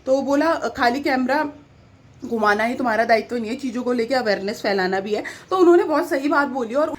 तो बोला खाली कैमरा घुमाना ही तुम्हारा दायित्व नहीं है, चीज़ों को लेके अवेयरनेस फैलाना भी है। तो उन्होंने बहुत सही बात बोली। और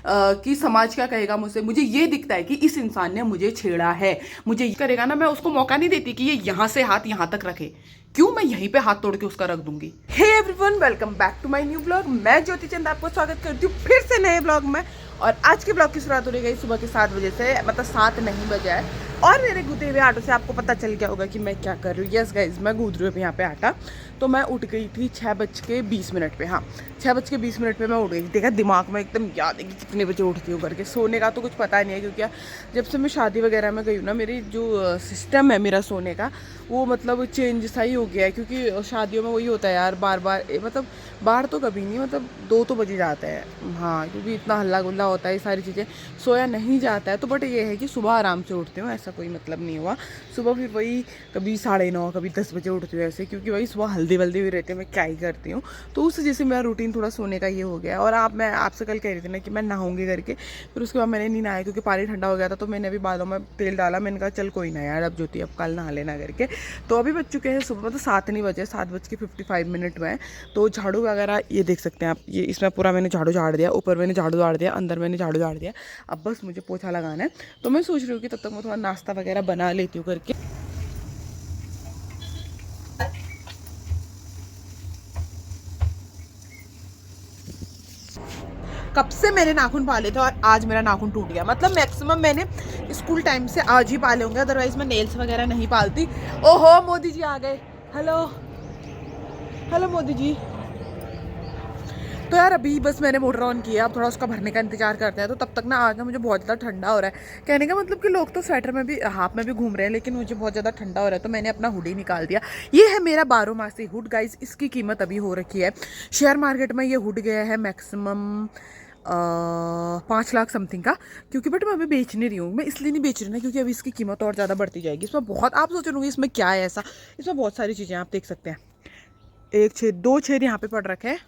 कि समाज क्या कहेगा मुझसे, मुझे ये दिखता है कि इस इंसान ने मुझे छेड़ा है, मुझे ये करेगा ना, मैं उसको मौका नहीं देती कि ये यहाँ से हाथ यहाँ तक रखे। क्यों, मैं यहीं पे हाथ तोड़ के उसका रख दूंगी। Hey everyone, welcome back to my new blog. मैं ज्योति चंद आपको स्वागत करती हूँ फिर से नए ब्लॉग में। और आज के ब्लॉग की शुरुआत हो रही है सुबह के 7 बजे से, मतलब 7 नहीं बजे है। और मेरे गूंथे हुए आटो से आपको पता चल गया होगा कि मैं क्या कर रही हूँ। यस गाइज, मैं गूंथ रही हूँ यहाँ पे आटा। तो मैं उठ गई थी 6:20 पे। हाँ, 6:20 पे मैं उठ गई। देखा, दिमाग में एकदम याद है कि कितने बजे उठती हूँ करके। सोने का तो कुछ पता नहीं है, क्योंकि जब से मैं शादी वगैरह में गई हूँ ना, मेरी जो सिस्टम है मेरा सोने का, वो मतलब चेंज सा ही हो गया है। क्योंकि शादियों में वही होता है यार, बार बार मतलब बाहर तो कभी नहीं, मतलब 2 तो बजे जाते हैं। हाँ, क्योंकि इतना हल्ला गुल्ला होता है, ये सारी चीज़ें, सोया नहीं जाता है। तो बट ये है कि सुबह आराम से उठती हूँ, ऐसा कोई मतलब नहीं हुआ। सुबह फिर वही कभी 9:30 कभी 10 बजे उठती हूँ ऐसे, क्योंकि वही सुबह हल्दी वल्दी भी रहती है, मैं क्या ही करती हूँ। तो उस वजह से मेरा रूटीन थोड़ा सोने का ये हो गया। और मैं आपसे कल कह रही थी ना कि मैं नहाऊंगी करके, फिर उसके बाद मैंने नहीं नहाया क्योंकि पानी ठंडा हो गया था। तो मैंने अभी बालों में तेल डाला, मैंने कहा चल कोई ना यार, अब ज्योति अब कल नहा लेना करके। तो अभी बज चुके हैं सुबह, मतलब 7 नहीं बजे, 7:55 में। तो झाड़ू वगैरह ये देख सकते हैं आप, ये इसमें पूरा मैंने झाड़ू झाड़ दिया, ऊपर मैंने झाड़ू झाड़ दिया, अंदर मैंने झाड़ू झाड़ दिया। अब बस मुझे पोछा लगाना है। तो मैं सोच रही हूँ कि तब तक मैं थोड़ा नाश्ता वगैरह बना लेती हूँ करके। कब से मेरे नाखून पाले थे और आज मेरा नाखून टूट गया। मतलब मैक्सिमम मैंने स्कूल टाइम से आज ही पाले होंगे, अदरवाइज मैं नेल्स वगैरह नहीं पालती। ओहो, मोदी जी आ गए। Hello hello Modi ji. तो यार अभी बस मैंने मोटर ऑन किया, अब थोड़ा उसका भरने का इंतजार करते हैं। तो तब तक ना आज ना मुझे बहुत ज़्यादा ठंडा हो रहा है। कहने का मतलब कि लोग तो स्वेटर में भी, हाफ में भी घूम रहे हैं, लेकिन मुझे बहुत ज़्यादा ठंडा हो रहा है। तो मैंने अपना हुडी निकाल दिया। ये है मेरा 12 मासी हुड गाइज। इसकी कीमत अभी हो रखी है शेयर मार्केट में, ये हुड गया है मैक्सिमम 5 लाख समथिंग का। क्योंकि बट मैं अभी बेच नहीं रही हूँ, मैं इसलिए नहीं बेच रही ना क्योंकि अभी इसकी कीमत और ज़्यादा बढ़ती जाएगी। इसमें बहुत, आप सोच रहे होंगे इसमें क्या है ऐसा, इसमें बहुत सारी चीज़ें आप देख सकते हैं। एक छेद, 2 छेद यहाँ पे पड़ रखे हैं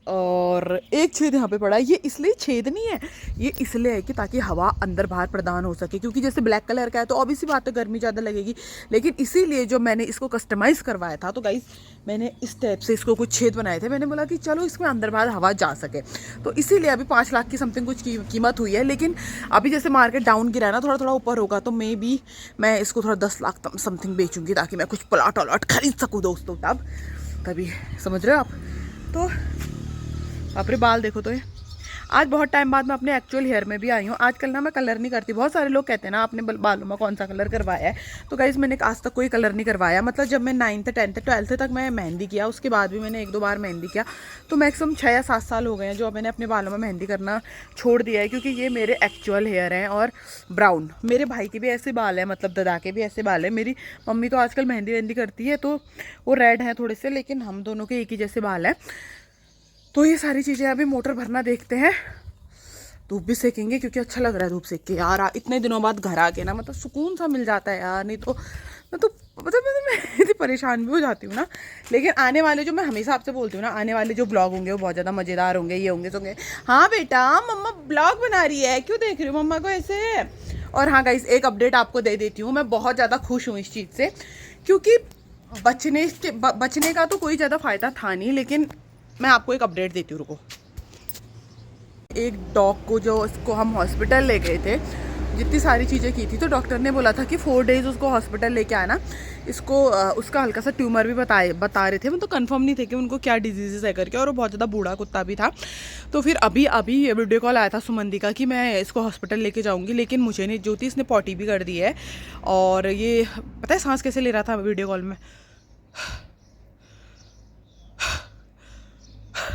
और एक छेद यहाँ पे पड़ा है। ये इसलिए छेद नहीं है, ये इसलिए है कि ताकि हवा अंदर बाहर प्रदान हो सके। क्योंकि जैसे ब्लैक कलर का है तो ऑब्वियसली बात है गर्मी ज़्यादा लगेगी। लेकिन इसीलिए जो मैंने इसको कस्टमाइज़ करवाया था, तो गाइस मैंने इस टाइप से इसको कुछ छेद बनाए थे। मैंने बोला कि चलो इसमें अंदर बाहर हवा जा सके, तो इसीलिए अभी 5 लाख की समथिंग कुछ कीमत हुई है। लेकिन अभी जैसे मार्केट डाउन गिरा है ना, थोड़ा थोड़ा ऊपर होगा, तो मे बी मैं इसको थोड़ा 10 लाख समथिंग बेचूंगी, ताकि मैं कुछ प्लाट वलाट खरीद सकूँ दोस्तों। तभी समझ रहे हो आप। तो अपने बाल देखो। तो ये आज बहुत टाइम बाद मैं अपने एक्चुअल हेयर में भी आई हूँ। आजकल ना मैं कलर नहीं करती। बहुत सारे लोग कहते हैं ना आपने बालों में कौन सा कलर करवाया है। तो गाइस मैंने आज तक कोई कलर नहीं करवाया। मतलब जब मैं 9th 10th 12th तक मैं मेहंदी किया, उसके बाद भी मैंने 1-2 बार मेहंदी किया। तो मैक्सिमम 6 या 7 साल हो गए हैं जो मैंने अपने बालों में मेहंदी करना छोड़ दिया है, क्योंकि ये मेरे एक्चुअल हेयर हैं। और ब्राउन, मेरे भाई के भी ऐसे बाल हैं, मतलब दादा के भी ऐसे बाल हैं। मेरी मम्मी तो आजकल मेहंदी वेहंदी करती है तो वो रेड हैं थोड़े से, लेकिन हम दोनों के एक ही जैसे बाल हैं। तो ये सारी चीज़ें अभी मोटर भरना देखते हैं। धूप भी सेकेंगे क्योंकि अच्छा लग रहा है धूप सेक के यार। इतने दिनों बाद घर आके ना मतलब सुकून सा मिल जाता है यार। नहीं तो मैं इतनी परेशान भी हो जाती हूँ ना। लेकिन आने वाले, जो मैं हमेशा आपसे बोलती हूँ ना, आने वाले जो ब्लॉग होंगे वो बहुत ज़्यादा मज़ेदार होंगे। ये होंगे। हाँ बेटा, मम्मा ब्लॉग बना रही है, क्यों देख रही हूँ मम्मा को ऐसे। और हाँ गाइस, एक अपडेट आपको दे देती हूँ। मैं बहुत ज़्यादा खुश हूँ इस चीज़ से, क्योंकि बचने का तो कोई ज़्यादा फ़ायदा था नहीं, लेकिन मैं आपको एक अपडेट देती हूँ, रुको। एक डॉग को जो इसको हम हॉस्पिटल ले गए थे, जितनी सारी चीज़ें की थी, तो डॉक्टर ने बोला था कि 4 डेज़ उसको हॉस्पिटल लेके आना। इसको उसका हल्का सा ट्यूमर भी बता रहे थे, मतलब कंफर्म नहीं थे कि उनको क्या डिजीज़ है करके। और वो बहुत ज़्यादा बूढ़ा कुत्ता भी था। तो फिर अभी ये वीडियो कॉल आया था सुमंदी का कि मैं इसको हॉस्पिटल लेके जाऊँगी, लेकिन मुझे नहीं, ज्योति इसने पॉटी भी कर दी है। और ये पता है सांस कैसे ले रहा था वीडियो कॉल में,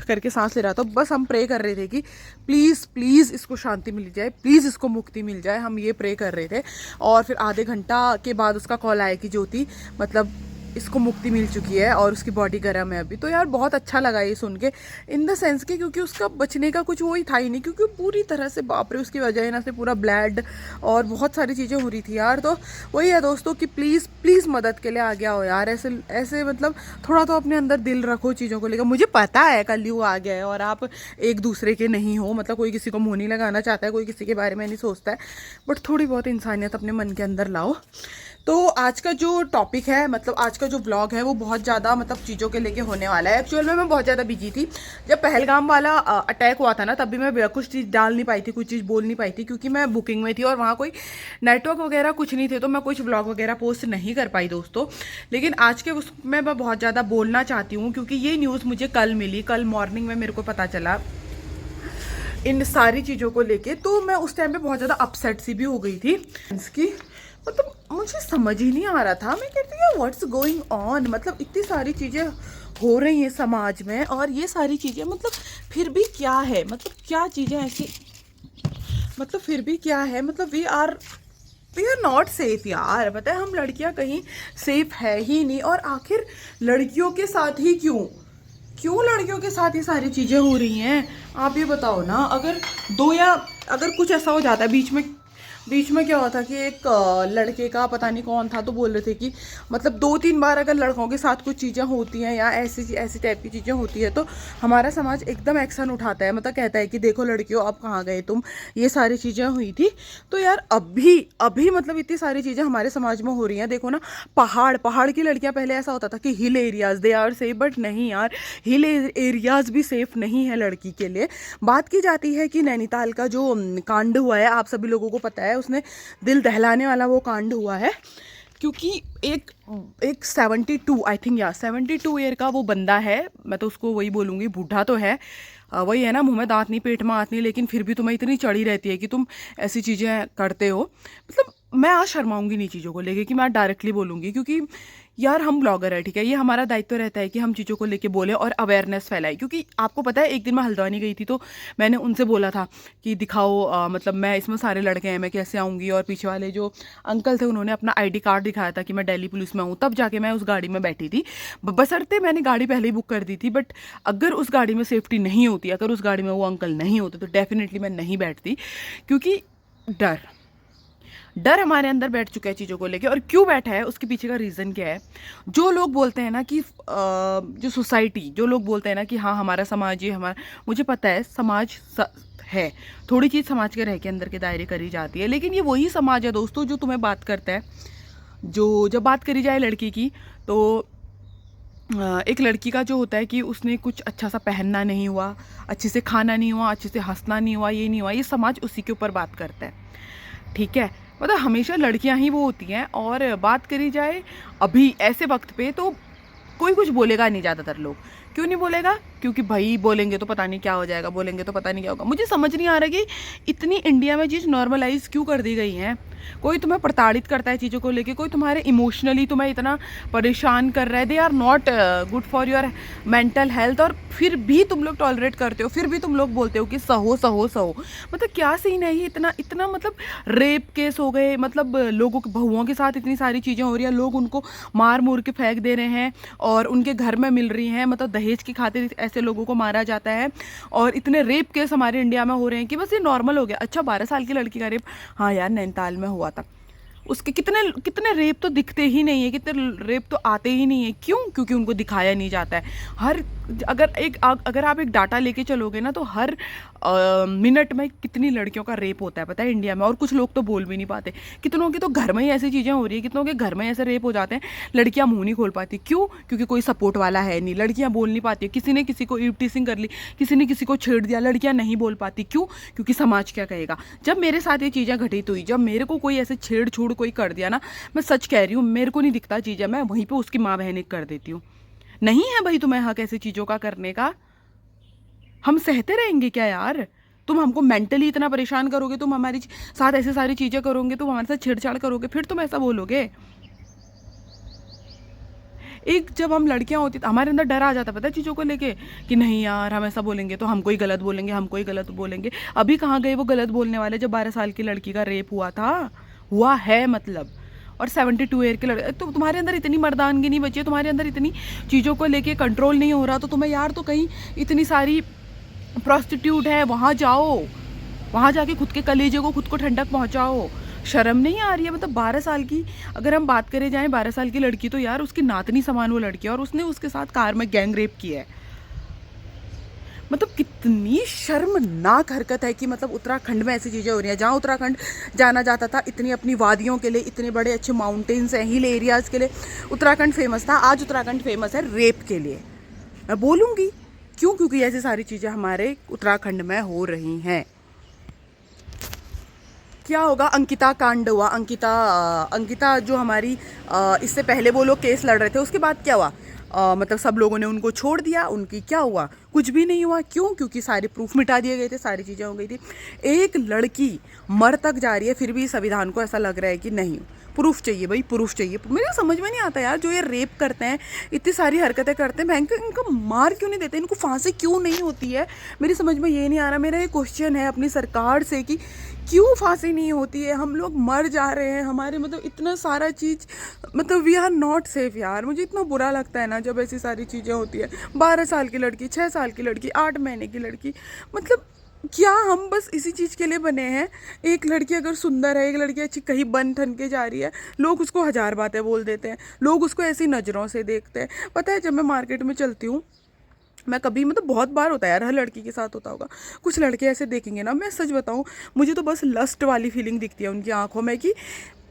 करके सांस ले रहा था। बस हम प्रे कर रहे थे कि प्लीज़ प्लीज़ इसको शांति मिल जाए, प्लीज़ इसको मुक्ति मिल जाए। हम ये प्रे कर रहे थे। और फिर आधे घंटा के बाद उसका कॉल आया कि ज्योति मतलब इसको मुक्ति मिल चुकी है और उसकी बॉडी गर्म है अभी। तो यार बहुत अच्छा लगा ये सुन के, इन द सेंस के क्योंकि उसका बचने का कुछ वो ही था ही नहीं, क्योंकि पूरी तरह से बाप रे उसकी वजह ना से पूरा ब्लड और बहुत सारी चीज़ें हो रही थी यार। तो वही है दोस्तों कि प्लीज़ प्लीज़ मदद के लिए आ गया हो यार। ऐसे मतलब थोड़ा तो अपने अंदर दिल रखो चीज़ों को लेकर। मुझे पता है कलयुग आ गया है और आप एक दूसरे के नहीं हो, मतलब कोई किसी को मुँह नहीं लगाना चाहता है, कोई किसी के बारे में नहीं सोचता है, बट थोड़ी बहुत इंसानियत अपने मन के अंदर लाओ। तो आज का जो टॉपिक है, मतलब आज का जो ब्लॉग है वो बहुत ज़्यादा मतलब चीज़ों के लेके होने वाला है। एक्चुअल में मैं बहुत ज़्यादा बिजी थी। जब पहलगाम वाला अटैक हुआ था ना, तब भी मैं कुछ चीज़ डाल नहीं पाई थी, कुछ चीज़ बोल नहीं पाई थी, क्योंकि मैं बुकिंग में थी और वहाँ कोई नेटवर्क वगैरह कुछ नहीं थे, तो मैं कुछ ब्लॉग वगैरह पोस्ट नहीं कर पाई दोस्तों। लेकिन आज के उसमें मैं बहुत ज़्यादा बोलना चाहती हूँ, क्योंकि ये न्यूज़ मुझे कल मिली, कल मॉर्निंग में मेरे को पता चला इन सारी चीज़ों को लेके। तो मैं उस टाइम पे बहुत ज़्यादा अपसेट सी भी हो गई थी इसकी, मतलब मुझे समझ ही नहीं आ रहा था। मैं कहती हूँ व्हाट्स गोइंग ऑन, मतलब इतनी सारी चीज़ें हो रही हैं समाज में, और ये सारी चीज़ें मतलब फिर भी क्या है, मतलब क्या चीज़ें ऐसी, मतलब फिर भी क्या है, मतलब वी आर नॉट सेफ यार। पता है, हम लड़कियां कहीं सेफ है ही नहीं। और आखिर लड़कियों के साथ ही क्यों लड़कियों के साथ ये सारी चीज़ें हो रही हैं, आप ये बताओ ना। अगर कुछ ऐसा हो जाता है बीच में क्या हुआ था कि एक लड़के का पता नहीं कौन था, तो बोल रहे थे कि मतलब 2-3 बार अगर लड़कों के साथ कुछ चीज़ें होती हैं या ऐसी टाइप की चीज़ें होती है, तो हमारा समाज एकदम एक्शन उठाता है, मतलब कहता है कि देखो लड़कियों अब कहाँ गए तुम, ये सारी चीज़ें हुई थी। तो यार अभी मतलब इतनी सारी चीज़ें हमारे समाज में हो रही हैं। देखो ना, पहाड़ की लड़कियाँ, पहले ऐसा होता था कि hill areas they are safe, but नहीं यार, हिल एरियाज भी सेफ नहीं है लड़की के लिए। बात की जाती है कि नैनीताल का जो कांड हुआ है, आप सभी लोगों को पता है, उसने दिल दहलाने वाला वो कांड हुआ है, क्योंकि एक 72 आई थिंक या 72 ईयर का वो बंदा है। मैं तो उसको वही बोलूँगी, बूढ़ा तो है, वही है ना, मुंह में दांत नहीं पेट में आंत नहीं, लेकिन फिर भी तुम्हें इतनी चढ़ी रहती है कि तुम ऐसी चीज़ें करते हो। मतलब मैं आज शर्माऊंगी नहीं चीज़ों को लेके कि मैं डायरेक्टली बोलूँगी, क्योंकि यार हम ब्लॉगर है, ठीक है, ये हमारा दायित्व रहता है कि हम चीज़ों को लेके बोलें और अवेयरनेस फैलाएं। क्योंकि आपको पता है, एक दिन मैं हल्द्वानी गई थी, तो मैंने उनसे बोला था कि दिखाओ मतलब मैं इसमें सारे लड़के हैं, मैं कैसे आऊँगी। और पीछे वाले जो अंकल थे, उन्होंने अपना ID कार्ड दिखाया था कि मैं दिल्ली पुलिस में हूँ, तब जाके मैं उस गाड़ी में बैठी थी। बशर्ते मैंने गाड़ी पहले ही बुक कर दी थी, बट अगर उस गाड़ी में सेफ्टी नहीं होती, अगर उस गाड़ी में वो अंकल नहीं होते, तो डेफिनेटली मैं नहीं बैठती। क्योंकि डर हमारे अंदर बैठ चुका है चीज़ों को लेके। और क्यों बैठा है, उसके पीछे का रीज़न क्या है। जो लोग बोलते हैं ना कि जो सोसाइटी, जो लोग बोलते हैं ना कि हाँ हमारा समाज ये हमारा, मुझे पता है समाज है, थोड़ी चीज़ समाज के रह के अंदर के दायरे करी जाती है, लेकिन ये वही समाज है दोस्तों जो तुम्हें बात करता है। जब बात करी जाए लड़की की, तो एक लड़की का जो होता है कि उसने कुछ अच्छा सा पहनना नहीं हुआ, अच्छे से खाना नहीं हुआ, अच्छे से हंसना नहीं हुआ, ये नहीं हुआ, ये समाज उसी के ऊपर बात करता है, ठीक है। मतलब हमेशा लड़कियां ही वो होती हैं। और बात करी जाए अभी ऐसे वक्त पे, तो कोई कुछ बोलेगा नहीं, ज़्यादातर लोग। क्यों नहीं बोलेगा? क्योंकि भाई बोलेंगे तो पता नहीं क्या हो जाएगा, बोलेंगे तो पता नहीं क्या होगा। मुझे समझ नहीं आ रहा कि इतनी इंडिया में चीज़ नॉर्मलाइज क्यों कर दी गई हैं। कोई तुम्हें प्रताड़ित करता है चीज़ों को लेके, कोई तुम्हारे इमोशनली तुम्हें इतना परेशान कर रहा है, they are not good for your mental health, और फिर भी तुम लोग टॉलरेट करते हो, फिर भी तुम लोग बोलते हो कि सहो सहो सहो। मतलब क्या सीन है ये, इतना मतलब रेप केस हो गए, मतलब लोगों के बहुओं के साथ इतनी सारी चीज़ें हो रही है, लोग उनको मार मूर के फेंक दे रहे हैं और उनके घर में मिल रही हैं, मतलब दहेज की खातिर ऐसे लोगों को मारा जाता है। और इतने रेप केस हमारे इंडिया में हो रहे हैं कि बस ये नॉर्मल हो गया। अच्छा, 12 साल की लड़की का रेप, हाँ यार नैनीताल में हुआ था, उसके कितने रेप तो दिखते ही नहीं है, कितने रेप तो आते ही नहीं है। क्यों? क्योंकि उनको दिखाया नहीं जाता है। अगर आप एक डाटा लेके चलोगे ना, तो हर मिनट में कितनी लड़कियों का रेप होता है पता है इंडिया में, और कुछ लोग तो बोल भी नहीं पाते। कितनों की तो घर में ही ऐसी चीज़ें हो रही है, कितनों के घर में ऐसे रेप हो जाते हैं, लड़कियां मुंह नहीं खोल पाती। क्यों? क्योंकि कोई सपोर्ट वाला है नहीं, लड़कियां बोल नहीं पाती, किसी ने किसी को टीसिंग कर ली, किसी ने किसी को छेड़ दिया, लड़कियां नहीं बोल पाती। क्यों? क्योंकि समाज क्या कहेगा। जब मेरे साथ ये चीज़ें घटित हुई, जब मेरे को कोई ऐसे छेड़ छूड़ कोई कर दिया ना, मैं सच कह रही हूँ, मेरे को नहीं दिखता चीज़ें, मैं वहीं पे उसकी माँ बहन कर देती हूँ। नहीं है भाई तुम्हें हक ऐसी चीज़ों का करने का। हम सहते रहेंगे क्या यार? तुम हमको मेंटली इतना परेशान करोगे, तुम हमारे साथ ऐसे सारी चीज़ें करोगे, तुम हमारे साथ छेड़छाड़ करोगे, फिर तुम ऐसा बोलोगे। एक जब हम लड़कियां होती तो हमारे अंदर डर आ जाता पता है चीज़ों को लेके, कि नहीं यार हम ऐसा बोलेंगे तो हमको ही गलत बोलेंगे, हमको ही गलत बोलेंगे। अभी कहाँ गए वो गलत बोलने वाले, जब 12 साल की लड़की का रेप हुआ है मतलब। और 72 ईयर के लड़के, तो तुम्हारे अंदर इतनी मर्दानगी नहीं बची है, तुम्हारे अंदर इतनी चीज़ों को लेके कंट्रोल नहीं हो रहा, तो तुम्हें यार तो कहीं इतनी सारी प्रॉस्टिट्यूट है, वहाँ जाओ, वहाँ जाके खुद के कलेजे को, खुद को ठंडक पहुँचाओ। शर्म नहीं आ रही है? मतलब 12 साल की, अगर हम बात करें जाएँ 12 साल की लड़की, तो यार उसकी नातनी समान वो लड़की है, और उसने उसके साथ कार में गैंग रेप किया है। मतलब कितनी शर्मनाक हरकत है कि मतलब उत्तराखंड में ऐसी चीज़ें हो रही हैं। जहाँ उत्तराखंड जाना जाता था इतनी अपनी वादियों के लिए, इतने बड़े अच्छे माउंटेन्स हैं, हिल एरियाज़ के लिए उत्तराखंड फेमस था, आज उत्तराखंड फेमस है रेप के लिए। मैं बोलूँगी क्यों, क्योंकि ऐसी सारी चीज़ें हमारे उत्तराखंड में हो रही हैं। क्या होगा, अंकिता कांड हुआ, अंकिता जो हमारी इससे पहले वो लोग केस लड़ रहे थे, उसके बाद क्या हुआ, मतलब सब लोगों ने उनको छोड़ दिया, उनकी क्या हुआ, कुछ भी नहीं हुआ। क्यों? क्योंकि सारे प्रूफ मिटा दिए गए थे, सारी चीज़ें हो गई थी। एक लड़की मर तक जा रही है, फिर भी संविधान को ऐसा लग रहा है कि नहीं, प्रूफ चाहिए भाई, प्रूफ चाहिए। मुझे समझ में नहीं आता यार, जो ये रेप करते हैं, इतनी सारी हरकतें करते हैं, बैंक इनको मार क्यों नहीं देते, इनको फांसी क्यों नहीं होती है, मेरी समझ में ये नहीं आ रहा। मेरा ये क्वेश्चन है अपनी सरकार से कि क्यों फांसी नहीं होती है। हम लोग मर जा रहे हैं, हमारे मतलब इतना सारा चीज़, मतलब वी आर नॉट सेफ यार। मुझे इतना बुरा लगता है ना जब ऐसी सारी चीज़ें होती है। 12 साल की लड़की, 6 साल की लड़की, 8 महीने की लड़की, मतलब क्या हम बस इसी चीज़ के लिए बने हैं? एक लड़की अगर सुंदर है, एक लड़की अच्छी कहीं बन ठन के जा रही है, लोग उसको हज़ार बातें बोल देते हैं, लोग उसको ऐसी नज़रों से देखते हैं। पता है, जब मैं मार्केट में चलती हूँ, मैं कभी, मतलब बहुत बार होता है यार, हर लड़की के साथ होता होगा, कुछ लड़के ऐसे देखेंगे ना, मैं सच बताऊं, मुझे तो बस लस्ट वाली फीलिंग दिखती है उनकी आंखों में, कि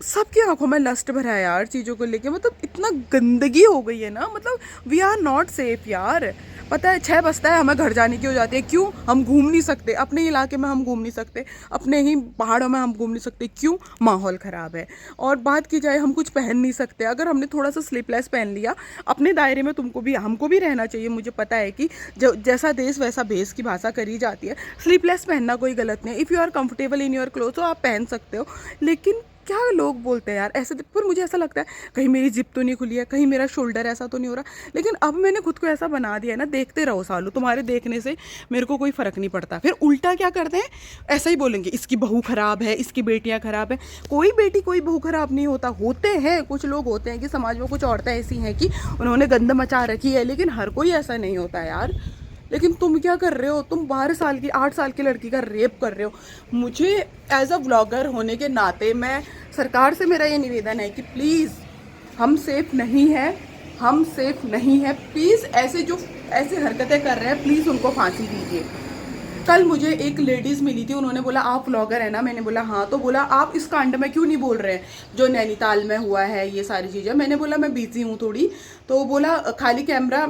सबकी आंखों में लस्ट भरा है यार चीज़ों को लेके। मतलब इतना गंदगी हो गई है ना, मतलब वी आर नॉट सेफ यार। पता है 6 बजता है, हमें घर जाने की हो जाती है। क्यों? हम घूम नहीं सकते अपने इलाके में, हम घूम नहीं सकते अपने ही पहाड़ों में, हम घूम नहीं सकते। क्यों? माहौल ख़राब है। और बात की जाए, हम कुछ पहन नहीं सकते। अगर हमने थोड़ा सा स्लीपलेस पहन लिया अपने दायरे में, तुमको भी, हमको भी रहना चाहिए। मुझे पता है कि जो जैसा देश वैसा भेष की भाषा करी जाती है। स्लीपलेस पहनना कोई गलत नहीं है। If you are comfortable in your cloth तो आप पहन सकते हो, लेकिन क्या लोग बोलते हैं यार ऐसे। पर मुझे ऐसा लगता है कहीं मेरी जिप तो नहीं खुली है, कहीं मेरा शोल्डर ऐसा तो नहीं हो रहा। लेकिन अब मैंने खुद को ऐसा बना दिया है ना, देखते रहो सालू, तुम्हारे देखने से मेरे को कोई फ़र्क नहीं पड़ता। फिर उल्टा क्या करते हैं, ऐसा ही बोलेंगे, इसकी बहू ख़राब है, इसकी बेटियां ख़राब है। कोई बेटी कोई बहू ख़राब नहीं होता। होते हैं कुछ लोग, होते हैं कि समाज में कुछ औरतें ऐसी हैं कि उन्होंने गंद मचा रखी है, लेकिन हर कोई ऐसा नहीं होता यार। लेकिन तुम क्या कर रहे हो, तुम 12 साल की, 8 साल की लड़की का रेप कर रहे हो। मुझे एज अ व्लॉगर होने के नाते, मैं सरकार से मेरा ये निवेदन है कि प्लीज़, हम सेफ नहीं हैं, हम सेफ नहीं हैं। प्लीज़ ऐसे हरकतें कर रहे हैं, प्लीज़ उनको फांसी दीजिए। कल मुझे एक लेडीज़ मिली थी, उन्होंने बोला आप व्लॉगर है ना, मैंने बोला हाँ। तो बोला आप इस कांड में क्यों नहीं बोल रहे हैं जो नैनीताल में हुआ है, ये सारी चीज़ें। मैंने बोला मैं बिजी हूँ थोड़ी। तो बोला खाली कैमरा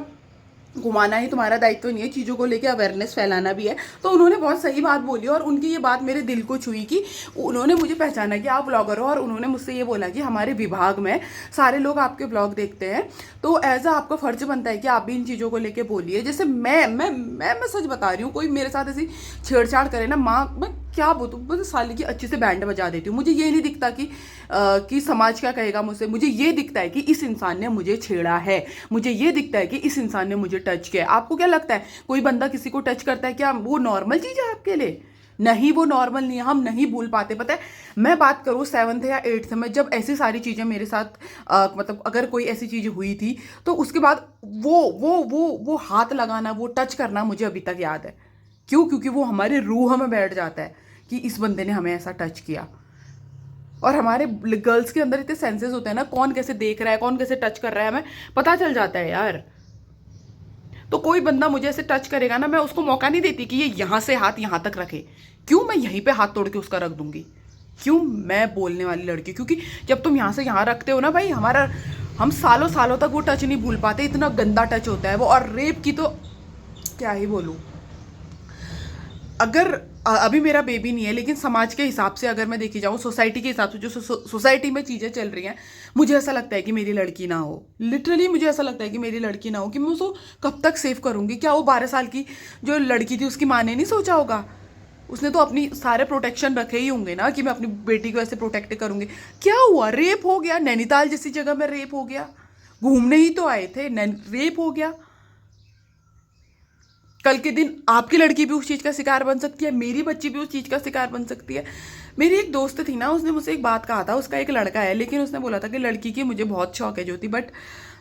घुमाना ही तुम्हारा दायित्व नहीं है, चीज़ों को लेके अवेयरनेस फैलाना भी है। तो उन्होंने बहुत सही बात बोली, और उनकी ये बात मेरे दिल को छुई कि उन्होंने मुझे पहचाना कि आप ब्लॉगर हो, और उन्होंने मुझसे ये बोला कि हमारे विभाग में सारे लोग आपके ब्लॉग देखते हैं, तो एज अ आपका फ़र्ज बनता है कि आप भी इन चीज़ों को लेके बोलिए। जैसे मैं सच बता रही हूँ, कोई मेरे साथ ऐसी छेड़छाड़ करे ना, माँ मैं क्या बोलूँ, बस साली की अच्छे से बैंड बजा देती हूँ। मुझे ये नहीं दिखता कि समाज क्या कहेगा मुझसे। मुझे ये दिखता है कि इस इंसान ने मुझे छेड़ा है, मुझे ये दिखता है कि इस इंसान ने मुझे टच किया। आपको क्या लगता है, कोई बंदा किसी को टच करता है, क्या वो नॉर्मल चीज़ है आपके लिए? नहीं, वो नॉर्मल नहीं है, हम नहीं भूल पाते। पता है, मैं बात करूँ 7th या 8th में, जब ऐसी सारी चीज़ें मेरे साथ मतलब अगर कोई ऐसी चीज़ हुई थी, तो उसके बाद वो हाथ लगाना, वो टच करना मुझे अभी तक याद है। क्यों? क्योंकि वो हमारे रूह में बैठ जाता है कि इस बंदे ने हमें ऐसा टच किया। और हमारे गर्ल्स के अंदर इतने सेंसेस होते हैं ना, कौन कैसे देख रहा है, कौन कैसे टच कर रहा है, हमें पता चल जाता है यार। तो कोई बंदा मुझे ऐसे टच करेगा ना, मैं उसको मौका नहीं देती कि ये यहाँ से हाथ यहाँ तक रखे। क्यों? मैं यहीं पे हाथ तोड़ के उसका रख दूंगी। क्यों? मैं बोलने वाली लड़की, क्योंकि जब तुम यहाँ से यहाँ रखते हो ना भाई, हम सालों सालों तक वो टच नहीं भूल पाते, इतना गंदा टच होता है वो। और रेप की तो क्या ही बोलूँ। अगर अभी मेरा बेबी नहीं है, लेकिन समाज के हिसाब से अगर मैं देखी जाऊँ, सोसाइटी के हिसाब से जो सोसाइटी में चीज़ें चल रही हैं, मुझे ऐसा लगता है कि मेरी लड़की ना हो। लिटरली मुझे ऐसा लगता है कि मेरी लड़की ना हो, कि मैं उसको कब तक सेव करूँगी। क्या वो 12 साल की जो लड़की थी, उसकी माँ ने नहीं सोचा होगा? उसने तो अपनी सारे प्रोटेक्शन रखे ही होंगे ना, कि मैं अपनी बेटी को ऐसे प्रोटेक्ट करूँगी। क्या हुआ? रेप हो गया, नैनीताल जैसी जगह में रेप हो गया। घूमने ही तो आए थे, रेप हो गया। कल के दिन आपकी लड़की भी उस चीज़ का शिकार बन सकती है, मेरी बच्ची भी उस चीज़ का शिकार बन सकती है। मेरी एक दोस्त थी ना, उसने मुझसे एक बात कहा था, उसका एक लड़का है, लेकिन उसने बोला था कि लड़की की मुझे बहुत शौक है ज्योति, बट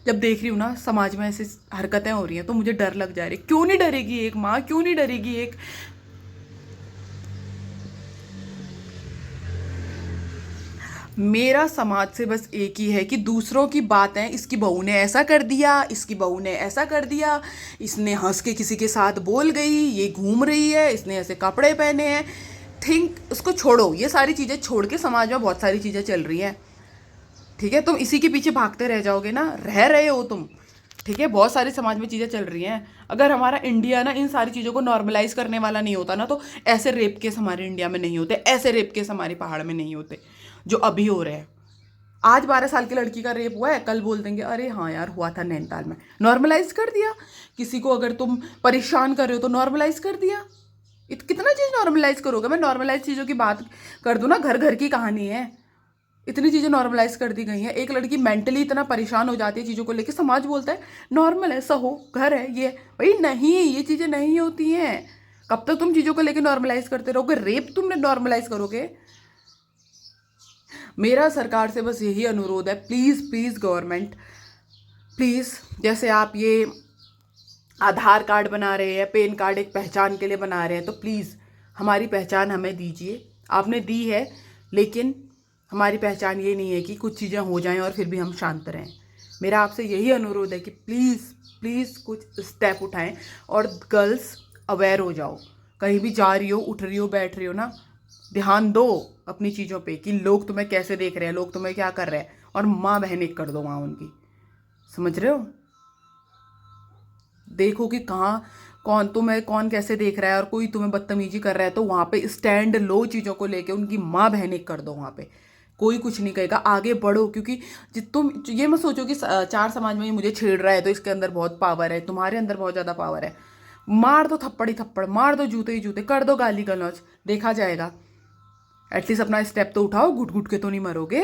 जब देख रही हूँ ना समाज में ऐसी हरकतें हो रही हैं, तो मुझे डर लग जा रही। क्यों नहीं डरेगी एक माँ, क्यों नहीं डरेगी एक मेरा समाज से बस एक ही है कि दूसरों की बातें, इसकी बहू ने ऐसा कर दिया, इसकी बहू ने ऐसा कर दिया, इसने हंस के किसी के साथ बोल गई, ये घूम रही है, इसने ऐसे कपड़े पहने हैं, थिंक उसको छोड़ो, ये सारी चीज़ें छोड़ के समाज में बहुत सारी चीज़ें चल रही हैं। ठीक है, तुम इसी के पीछे भागते रह जाओगे ना, रह रहे हो तुम। ठीक है, बहुत सारी समाज में चीज़ें चल रही हैं। अगर हमारा इंडिया ना इन सारी चीज़ों को नॉर्मलाइज करने वाला नहीं होता ना, तो ऐसे रेप केस हमारे इंडिया में नहीं होते, ऐसे रेप केस हमारे पहाड़ में नहीं होते जो अभी हो रहे हैं। आज 12 साल की लड़की का रेप हुआ है, कल बोल देंगे अरे हाँ यार हुआ था नैनीताल में, नॉर्मलाइज कर दिया। किसी को अगर तुम परेशान कर रहे हो तो नॉर्मलाइज कर दिया। कितना चीज़ नॉर्मलाइज करोगे? मैं नॉर्मलाइज चीज़ों की बात कर दूँ ना, घर घर की कहानी है, इतनी चीज़ें नॉर्मलाइज कर दी गई हैं। एक लड़की मेंटली इतना परेशान हो जाती है चीज़ों को लेके, समाज बोलता है नॉर्मल है, सहो, घर है ये। भाई नहीं, ये चीज़ें नहीं होती हैं। कब तक तुम चीज़ों को लेके नॉर्मलाइज करते रहोगे? रेप तुमने नॉर्मलाइज करोगे? मेरा सरकार से बस यही अनुरोध है, प्लीज़ प्लीज़ गवर्नमेंट, प्लीज़, जैसे आप ये आधार कार्ड बना रहे हैं, पैन कार्ड एक पहचान के लिए बना रहे हैं, तो प्लीज़ हमारी पहचान हमें दीजिए। आपने दी है, लेकिन हमारी पहचान ये नहीं है कि कुछ चीज़ें हो जाएं और फिर भी हम शांत रहें। मेरा आपसे यही अनुरोध है कि प्लीज़ प्लीज़ कुछ स्टेप उठाएं और गर्ल्स अवेयर हो जाओ। कहीं भी जा रही हो, उठ रही हो, बैठ रही हो ना, ध्यान दो अपनी चीज़ों पे कि लोग तुम्हें कैसे देख रहे हैं, लोग तुम्हें क्या कर रहे हैं, और माँ बहन एक कर दो वहाँ उनकी। समझ रहे हो? देखो कि कहाँ कौन कैसे देख रहा है, और कोई तुम्हें बदतमीजी कर रहा है तो वहाँ पे स्टैंड लो चीज़ों को लेके, उनकी माँ बहन एक कर दो वहाँ पे। कोई कुछ नहीं कहेगा, आगे बढ़ो। क्योंकि तुम ये मत सोचो कि चार समाज में ये मुझे छेड़ रहा है तो इसके अंदर बहुत पावर है, तुम्हारे अंदर बहुत ज़्यादा पावर है। मार दो थप्पड़ ही थप्पड़, मार दो जूते ही जूते, कर दो गाली गलौज, देखा जाएगा। एटलीस्ट अपना स्टेप तो उठाओ, घुट घुट के तो नहीं मरोगे।